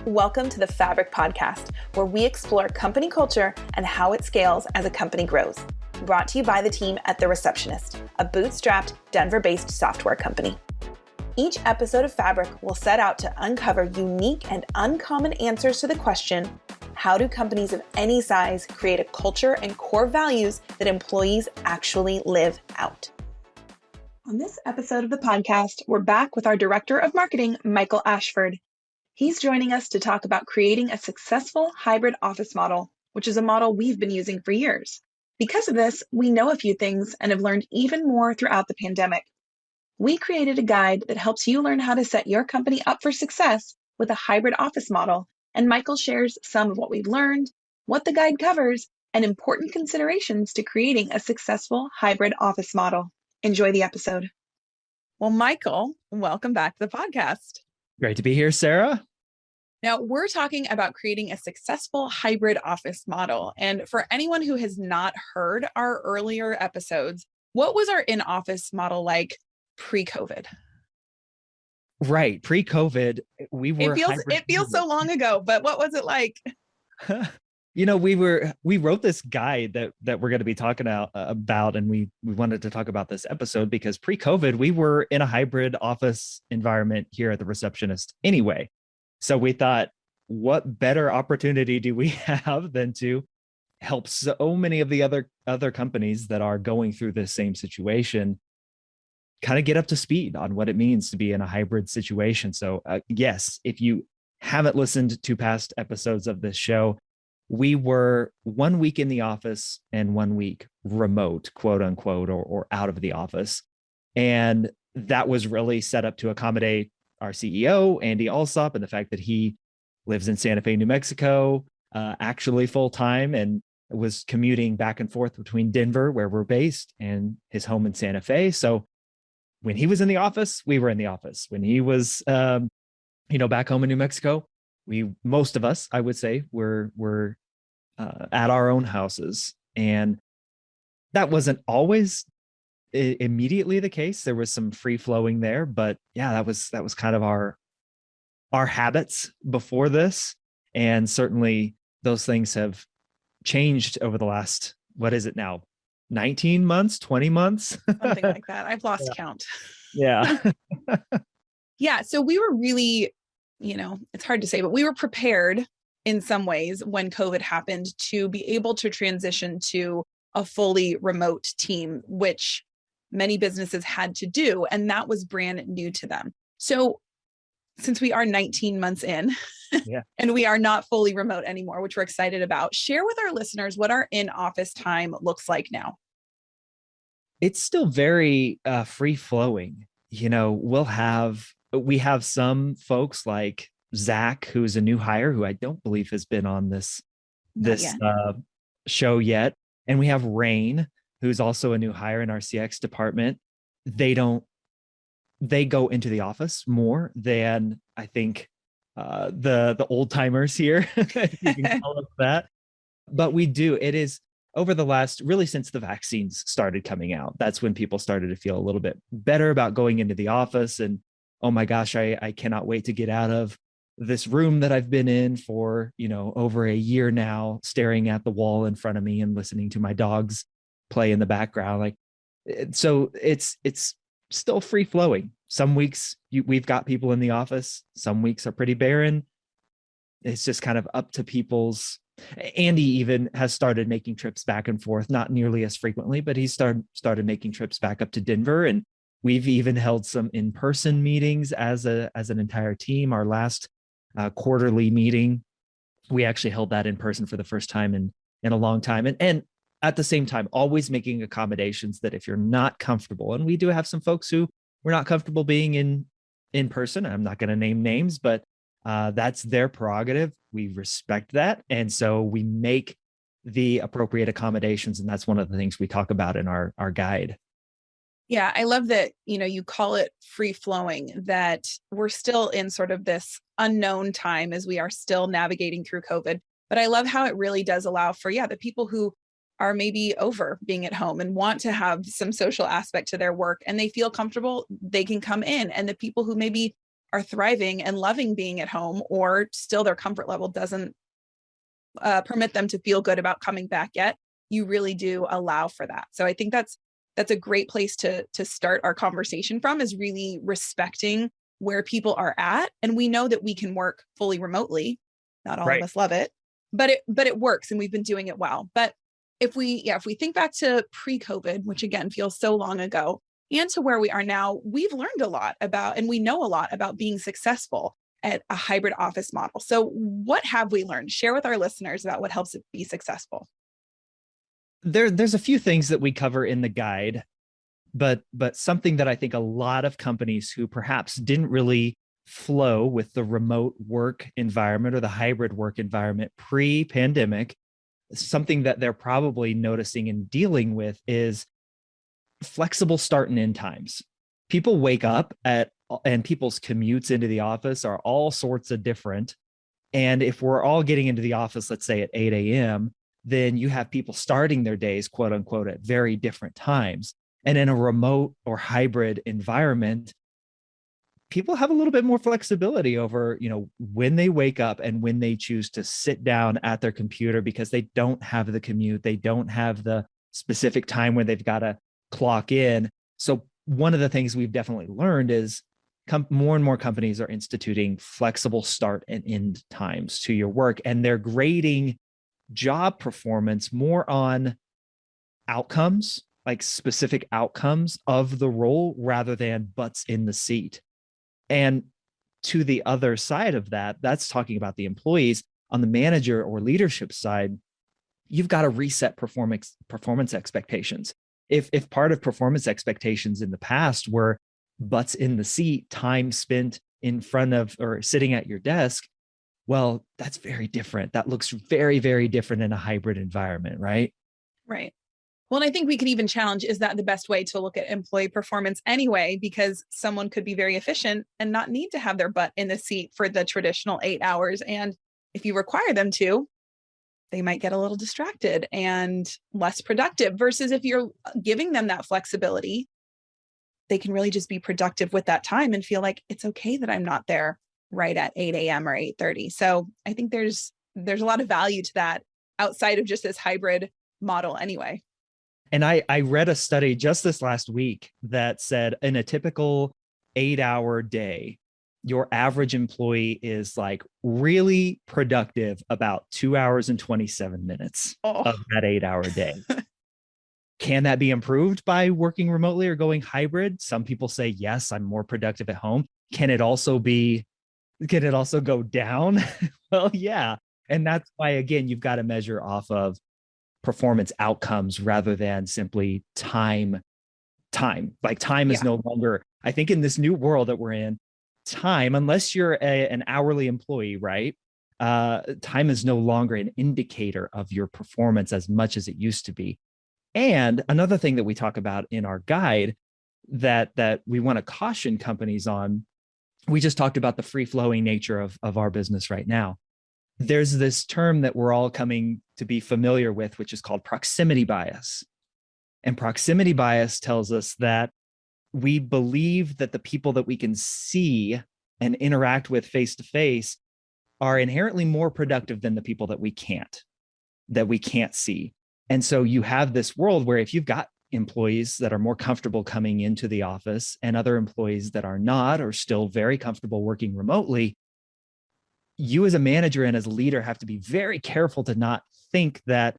Welcome to the Fabric Podcast, where we explore company culture and how it scales as a company grows. Brought to you by the team at The Receptionist, a bootstrapped, Denver-based software company. Each episode of Fabric will set out to uncover unique and uncommon answers to the question, how do companies of any size create a culture and core values that employees actually live out? On this episode of the podcast, we're back with our Director of Marketing, Michael Ashford. He's joining us to talk about creating a successful hybrid office model, which is a model we've been using for years. Because of this, we know a few things and have learned even more throughout the pandemic. We created a guide that helps you learn how to set your company up for success with a hybrid office model, and Michael shares some of what we've learned, what the guide covers, and important considerations to creating a successful hybrid office model. Enjoy the episode. Well, Michael, welcome back to the podcast. Great to be here, Sarah. Now, we're talking about creating a successful hybrid office model. And for anyone who has not heard our earlier episodes, what was our in-office model like pre-COVID? Right. Pre-COVID, we were. It feels so long ago, but what was it like? We wrote this guide that we're going to be talking about, and we wanted to talk about this episode because pre-COVID, we were in a hybrid office environment here at The Receptionist anyway. So we thought, what better opportunity do we have than to help so many of the other companies that are going through this same situation kind of get up to speed on what it means to be in a hybrid situation. So yes, if you haven't listened to past episodes of this show, we were 1 week in the office and 1 week remote, quote unquote, or out of the office. And that was really set up to accommodate our CEO, Andy Alsop, and the fact that he lives in Santa Fe, New Mexico, actually full time, and was commuting back and forth between Denver, where we're based, and his home in Santa Fe. So when he was in the office, we were in the office. When he was, back home in New Mexico, most of us, I would say, were at our own houses. And that wasn't always immediately the case. There was some free flowing there, but yeah, that was kind of our habits before this. And certainly those things have changed over the last, what is it now? 19 months, 20 months? Something like that. I've lost count. Yeah. Yeah. So we were really, it's hard to say, but we were prepared in some ways when COVID happened to be able to transition to a fully remote team, which many businesses had to do. And that was brand new to them. So since we are 19 months in and we are not fully remote anymore, which we're excited about, share with our listeners what our in-office time looks like now. It's still very free flowing. We have some folks like Zach, who's a new hire, who I don't believe has been on this show yet. And we have Rain, who's also a new hire in our CX department. They go into the office more than I think the old timers here, if you can call it that. But we do. It is over the last, really since the vaccines started coming out, that's when people started to feel a little bit better about going into the office. And oh my gosh, I cannot wait to get out of this room that I've been in for, over a year now, staring at the wall in front of me and listening to my dogs play in the background. So it's still free flowing. Some weeks we've got people in the office. Some weeks are pretty barren. It's just kind of up to people's. Andy even has started making trips back and forth, not nearly as frequently, but he's started making trips back up to Denver. And we've even held some in-person meetings as an entire team. Our last quarterly meeting, we actually held that in person for the first time in a long time. And at the same time, always making accommodations that if you're not comfortable, and we do have some folks who we're not comfortable being in person. I'm not going to name names, but that's their prerogative. We respect that. And so we make the appropriate accommodations. And that's one of the things we talk about in our guide. Yeah, I love that, you call it free flowing, that we're still in sort of this unknown time as we are still navigating through COVID. But I love how it really does allow for, the people who are maybe over being at home and want to have some social aspect to their work and they feel comfortable, they can come in. And the people who maybe are thriving and loving being at home, or still their comfort level doesn't permit them to feel good about coming back yet, you really do allow for that. So I think that's a great place to start our conversation from, is really respecting where people are at. And we know that we can work fully remotely. Not all of us love it, but it works, and we've been doing it well. But if we think back to pre-COVID, which again feels so long ago, and to where we are now, we've learned a lot about, and we know a lot about being successful at a hybrid office model. So what have we learned? Share with our listeners about what helps it be successful. There's a few things that we cover in the guide, but something that I think a lot of companies who perhaps didn't really flow with the remote work environment or the hybrid work environment pre-pandemic, something that they're probably noticing and dealing with is flexible start and end times. People wake up and people's commutes into the office are all sorts of different. And if we're all getting into the office, let's say at 8 a.m., then you have people starting their days, quote unquote, at very different times. And in a remote or hybrid environment, people have a little bit more flexibility over, when they wake up and when they choose to sit down at their computer, because they don't have the commute. They don't have the specific time where they've got to clock in. So one of the things we've definitely learned is more and more companies are instituting flexible start and end times to your work, and they're grading job performance more on outcomes, like specific outcomes of the role, rather than butts in the seat. And to the other side of that, that's talking about the employees. On the manager or leadership side, you've got to reset performance expectations. If part of performance expectations in the past were butts in the seat, time spent in front of or sitting at your desk, well, that's very different. That looks very, very different in a hybrid environment, right? Right. Well, and I think we could even challenge, is that the best way to look at employee performance anyway? Because someone could be very efficient and not need to have their butt in the seat for the traditional 8 hours. And if you require them to, they might get a little distracted and less productive, versus if you're giving them that flexibility, they can really just be productive with that time and feel like it's okay that I'm not there right at 8 a.m. or 8:30. So I think there's a lot of value to that outside of just this hybrid model anyway. And I read a study just this last week that said in a typical 8-hour day, your average employee is like really productive about 2 hours and 27 minutes of that 8-hour day. Can that be improved by working remotely or going hybrid? Some people say, yes, I'm more productive at home. Can it also go down? Well, yeah. And that's why, again, you've got to measure off of performance outcomes rather than simply time. Like time is no longer, I think in this new world that we're in, time, unless you're an hourly employee, right? Time is no longer an indicator of your performance as much as it used to be. And another thing that we talk about in our guide that we want to caution companies on, we just talked about the free-flowing nature of our business right now. There's this term that we're all coming to be familiar with, which is called proximity bias. And proximity bias tells us that we believe that the people that we can see and interact with face-to-face are inherently more productive than the people that we can't see. And so you have this world where if you've got employees that are more comfortable coming into the office and other employees that are not, or still very comfortable working remotely, you as a manager and as a leader have to be very careful to not think that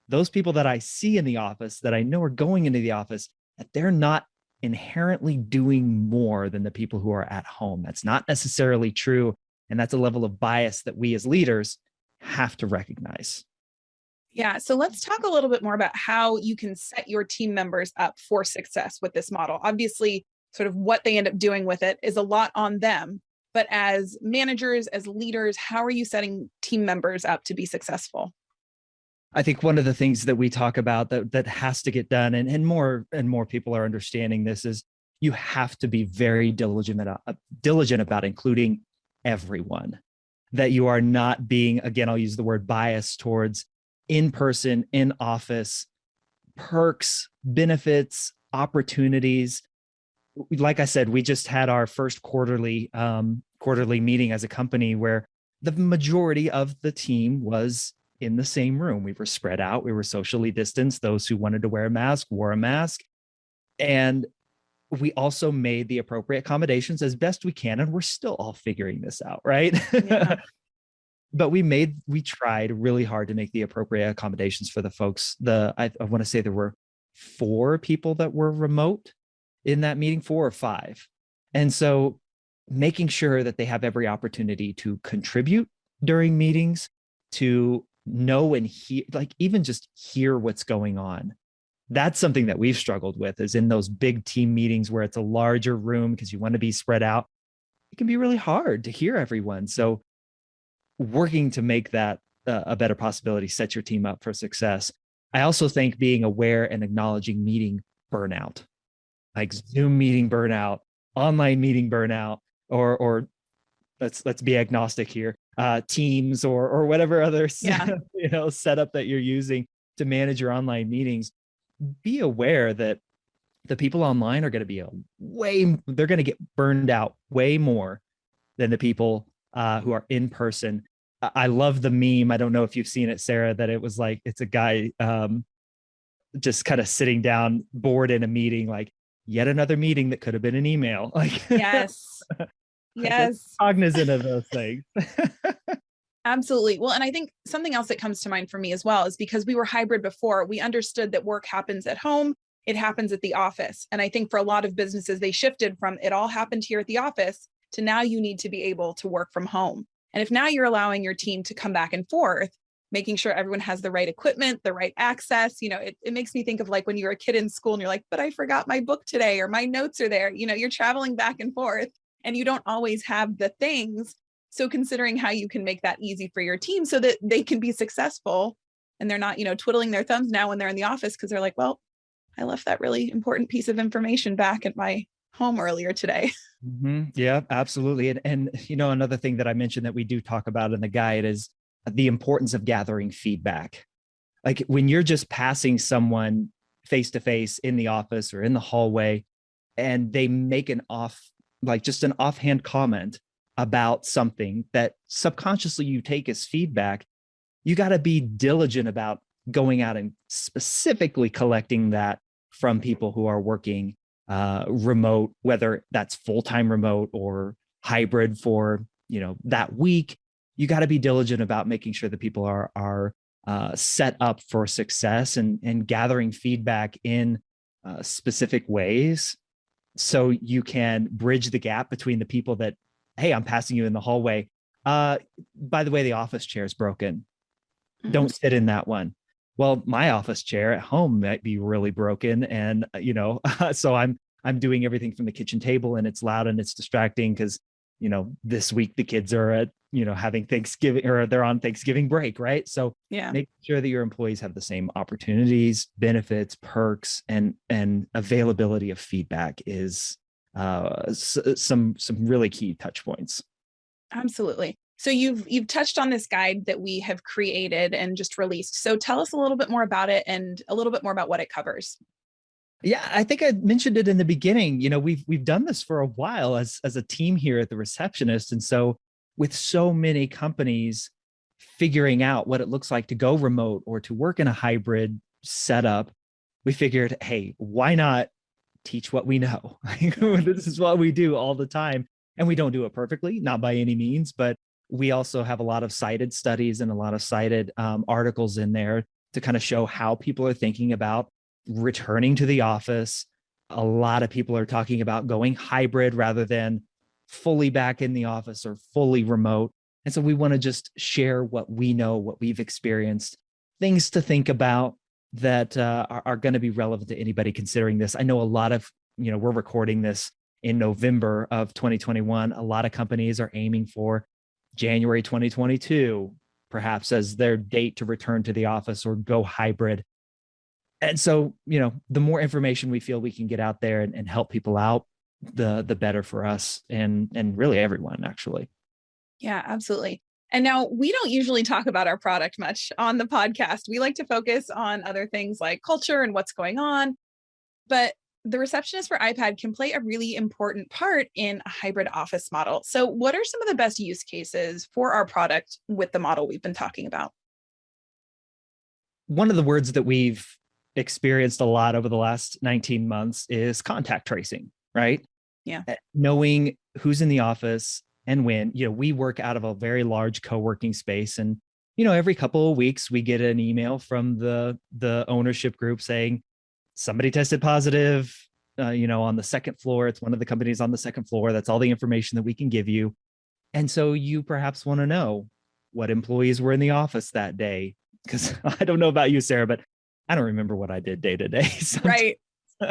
those people that I see in the office, that I know are going into the office, that they're not inherently doing more than the people who are at home. That's not necessarily true. And that's a level of bias that we as leaders have to recognize. Yeah. So let's talk a little bit more about how you can set your team members up for success with this model. Obviously, sort of what they end up doing with it is a lot on them. But as managers, as leaders, how are you setting team members up to be successful? I think one of the things that we talk about that has to get done, and more people are understanding this, is you have to be very diligent about including everyone. That you are not being, again, I'll use the word bias towards in-person, in-office perks, benefits, opportunities. like I said, we just had our first quarterly meeting as a company where the majority of the team was in the same room. We were spread out. We were socially distanced. Those who wanted to wear a mask wore a mask. And we also made the appropriate accommodations as best we can. And we're still all figuring this out, right? Yeah. But we tried really hard to make the appropriate accommodations for the folks. I want to say there were 4 people that were remote in that meeting, 4 or 5. And so making sure that they have every opportunity to contribute during meetings, to know and hear, like even just hear what's going on. That's something that we've struggled with, is in those big team meetings where it's a larger room because you want to be spread out. It can be really hard to hear everyone. So working to make that a better possibility sets your team up for success. I also think being aware and acknowledging meeting burnout, like Zoom meeting burnout, online meeting burnout, or let's be agnostic here, Teams or whatever other setup that you're using to manage your online meetings. Be aware that the people online are going to be they're going to get burned out way more than the people who are in person. I love the meme. I don't know if you've seen it, Sarah, that it was like, it's a guy just kind of sitting down bored in a meeting, like yet another meeting that could have been an email. Like, yes. Yes. Cognizant of those things. Absolutely. Well, and I think something else that comes to mind for me as well is because we were hybrid before, we understood that work happens at home, it happens at the office. And I think for a lot of businesses, they shifted from it all happened here at the office to now you need to be able to work from home. And if now you're allowing your team to come back and forth, making sure everyone has the right equipment, the right access, it makes me think of like when you're a kid in school and you're like, but I forgot my book today, or my notes are there. You're traveling back and forth and you don't always have the things. So considering how you can make that easy for your team so that they can be successful and they're not, twiddling their thumbs now when they're in the office because they're like, well, I left that really important piece of information back at my home earlier today. Mm-hmm. Yeah, absolutely. And another thing that I mentioned that we do talk about in the guide is the importance of gathering feedback. Like when you're just passing someone face to face in the office or in the hallway, and they make just an offhand comment about something that subconsciously you take as feedback, you got to be diligent about going out and specifically collecting that from people who are working remote, whether that's full-time remote or hybrid for that week. You got to be diligent about making sure that people are set up for success and gathering feedback in specific ways, so you can bridge the gap between the people that, hey, I'm passing you in the hallway. By the way, the office chair is broken. Mm-hmm. Don't sit in that one. Well, my office chair at home might be really broken. And, so I'm doing everything from the kitchen table, and it's loud and it's distracting because, this week the kids are at, having Thanksgiving, or they're on Thanksgiving break. Right. So make sure that your employees have the same opportunities, benefits, perks, and availability of feedback is some really key touch points. Absolutely. So you've touched on this guide that we have created and just released. So tell us a little bit more about it and a little bit more about what it covers. Yeah, I think I mentioned it in the beginning. We've done this for a while as a team here at The Receptionist. And so with so many companies figuring out what it looks like to go remote or to work in a hybrid setup, we figured, hey, why not teach what we know? This is what we do all the time. And we don't do it perfectly, not by any means, but we also have a lot of cited studies and a lot of cited articles in there to kind of show how people are thinking about returning to the office. A lot of people are talking about going hybrid rather than fully back in the office or fully remote. And so we want to just share what we know, what we've experienced, things to think about that are going to be relevant to anybody considering this. I know a lot of, we're recording this in November of 2021. A lot of companies are aiming for January 2022, perhaps as their date to return to the office or go hybrid. And so, the more information we feel we can get out there and help people out, the better for us and really everyone, actually. Yeah, absolutely. And now we don't usually talk about our product much on the podcast. We like to focus on other things like culture and what's going on. But The receptionist for iPad can play a really important part in a hybrid office model. So, what are some of the best use cases for our product with the model we've been talking about? One of the words that we've experienced a lot over the last 19 months is contact tracing, right? Yeah. Knowing who's in the office and when. We work out of a very large co-working space, and every couple of weeks we get an email from the ownership group saying somebody tested positive, on the second floor. It's one of the companies on the second floor. That's all the information that we can give you. And so you perhaps want to know what employees were in the office that day. Because I don't know about you, Sarah, but I don't remember what I did day to day. Right.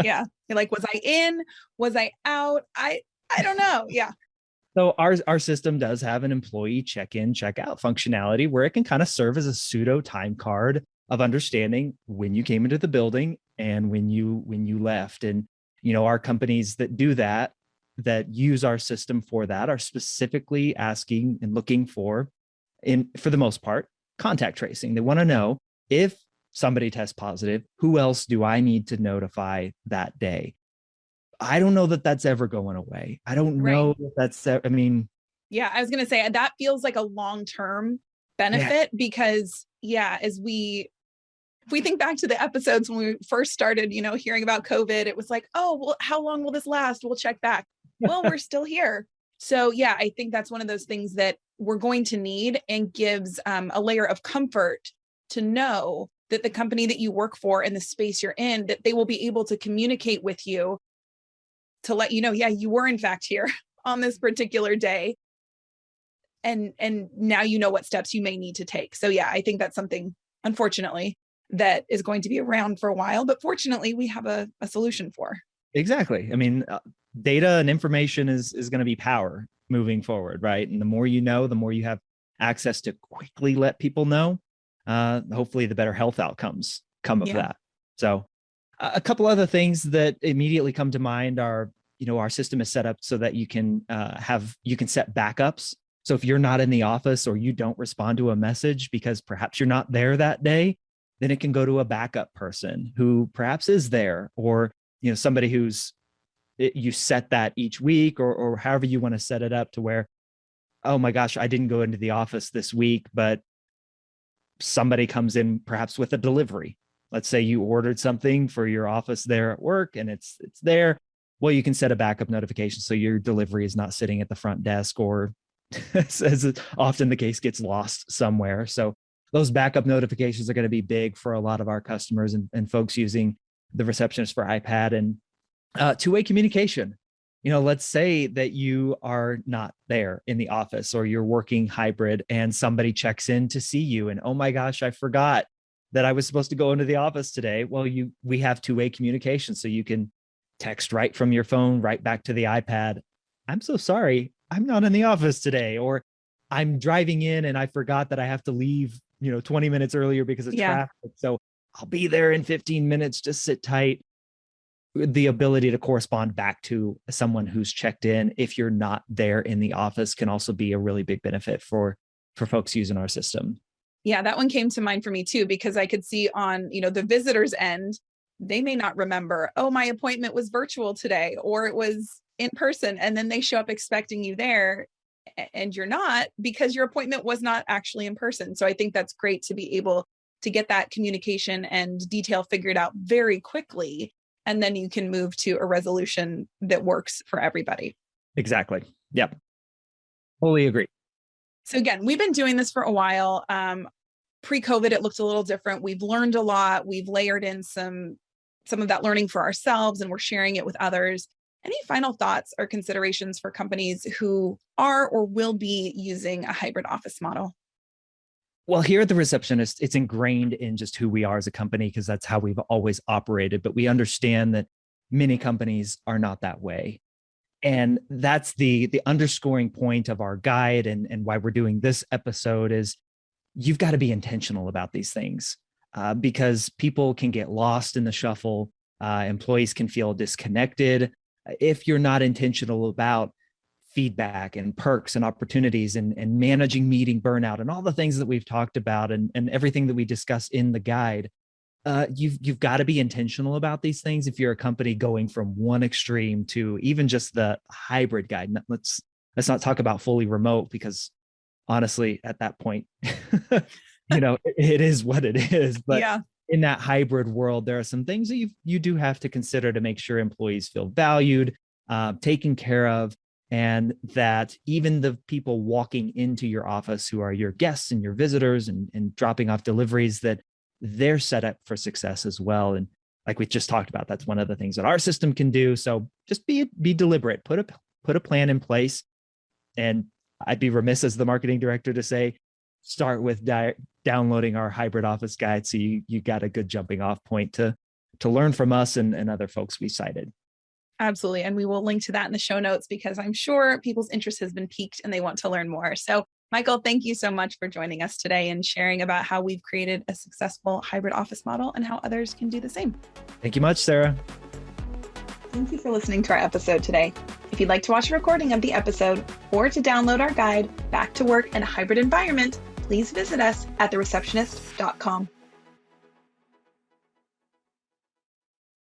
Yeah. You're like, was I in? Was I out? I don't know. Yeah. So our system does have an employee check-in, check-out functionality where it can kind of serve as a pseudo time card of understanding when you came into the building and when you left. And our companies that do that use our system for that are specifically asking and looking for the most part, contact tracing. They want to know if somebody tests positive, who else do I need to notify that day? I don't know that that's ever going away. I don't know if that's, yeah, I was going to say that feels like a long-term benefit because if we think back to the episodes when we first started, hearing about COVID, it was like, oh, well, how long will this last? We'll check back. Well, we're still here. So yeah, I think that's one of those things that we're going to need and gives a layer of comfort to know that the company that you work for and the space you're in, that they will be able to communicate with you to let you know, yeah, you were in fact here on this particular day. And now you know what steps you may need to take. So yeah, I think that's something, unfortunately, that is going to be around for a while, but fortunately we have a solution for. Exactly. Data and information is going to be power moving forward, right? And the more you know, the more you have access to quickly let people know, hopefully the better health outcomes come of that. So a couple other things that immediately come to mind are, our system is set up so that you can set backups. So if you're not in the office or you don't respond to a message because perhaps you're not there that day, then it can go to a backup person who perhaps is there, or, somebody you set that each week or however you want to set it up to where, oh my gosh, I didn't go into the office this week, but somebody comes in perhaps with a delivery. Let's say you ordered something for your office there at work and it's there. Well, you can set a backup notification so your delivery is not sitting at the front desk or as often the case gets lost somewhere. So those backup notifications are going to be big for a lot of our customers and folks using the receptionist for iPad. And two-way communication. Let's say that you are not there in the office or you're working hybrid and somebody checks in to see you and, oh my gosh, I forgot that I was supposed to go into the office today. Well, we have two-way communication. So you can text right from your phone, right back to the iPad. I'm so sorry, I'm not in the office today. Or I'm driving in and I forgot that I have to leave, 20 minutes earlier because of traffic. So I'll be there in 15 minutes, just sit tight. The ability to correspond back to someone who's checked in if you're not there in the office can also be a really big benefit for folks using our system. Yeah, that one came to mind for me too, because I could see on, the visitor's end, they may not remember, oh, my appointment was virtual today, or it was in person. And then they show up expecting you there and you're not because your appointment was not actually in person. So I think that's great to be able to get that communication and detail figured out very quickly. And then you can move to a resolution that works for everybody. Exactly. Yep. Fully agree. So again, we've been doing this for a while. Pre-COVID, it looked a little different. We've learned a lot. We've layered in some of that learning for ourselves, and we're sharing it with others. Any final thoughts or considerations for companies who are or will be using a hybrid office model? Well, here at The Receptionist, it's ingrained in just who we are as a company because that's how we've always operated. But we understand that many companies are not that way. And that's the underscoring point of our guide and why we're doing this episode is you've got to be intentional about these things because people can get lost in the shuffle. Employees can feel disconnected if you're not intentional about feedback and perks and opportunities and managing meeting burnout and all the things that we've talked about and everything that we discuss in the guide. You've got to be intentional about these things. If you're a company going from one extreme to even just the hybrid guide, let's not talk about fully remote, because honestly, at that point, it is what it is. But yeah. In that hybrid world, there are some things that you do have to consider to make sure employees feel valued, taken care of, and that even the people walking into your office who are your guests and your visitors and dropping off deliveries, that they're set up for success as well. And like we just talked about, that's one of the things that our system can do. So just be deliberate, put a plan in place. And I'd be remiss as the marketing director to say, start with downloading our hybrid office guide. So you got a good jumping off point to learn from us and other folks we cited. Absolutely. And we will link to that in the show notes, because I'm sure people's interest has been piqued and they want to learn more. So Michael, thank you so much for joining us today and sharing about how we've created a successful hybrid office model and how others can do the same. Thank you much, Sarah. Thank you for listening to our episode today. If you'd like to watch a recording of the episode or to download our guide, Back to Work in a Hybrid Environment, please visit us at thereceptionist.com.